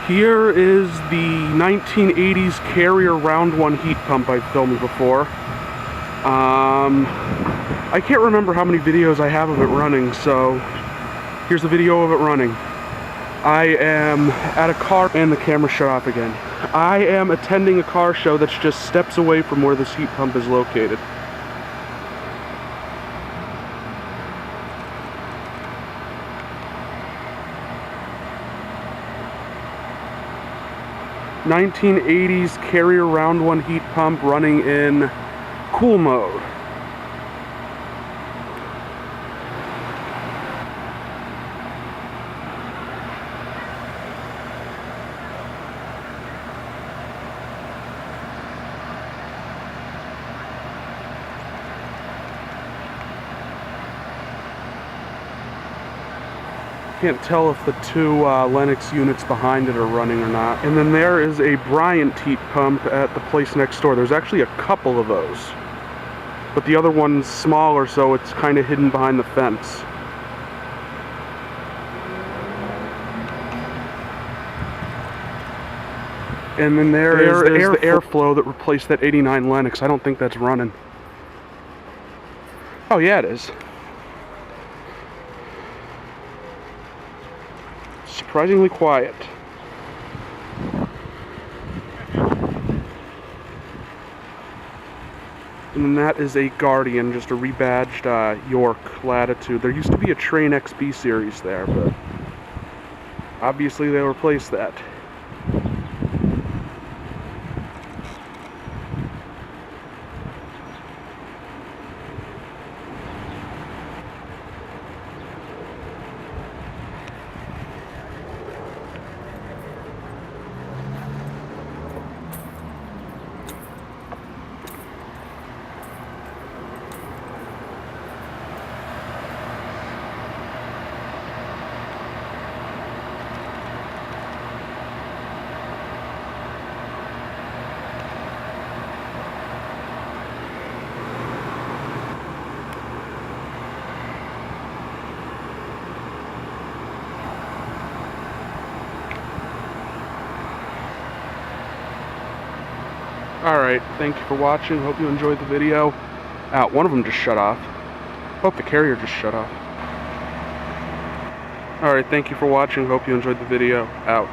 Here is the 1980s Carrier Round 1 heat pump I've filmed before. I can't remember how many videos I have of it running, so here's a video of it running. I am at a car, and the camera shut off again. I am attending a car show that's just steps away from where this heat pump is located. '80s Carrier Round 1 heat pump running in cool mode. Can't tell if the two Lennox units behind it are running or not. And then there is a Bryant heat pump at the place next door. There's actually a couple of those, but the other one's smaller, so it's kind of hidden behind the fence. And then there's the airflow that replaced that '89 Lennox. I don't think that's running. Oh yeah, it is. Surprisingly quiet. And then that is a Guardian, just a rebadged York Latitude. There used to be a Train XB series there, but obviously they replaced that. Alright, thank you for watching. Hope you enjoyed the video. One of them just shut off. Hope the Carrier just shut off. Alright, thank you for watching. Hope you enjoyed the video. Out.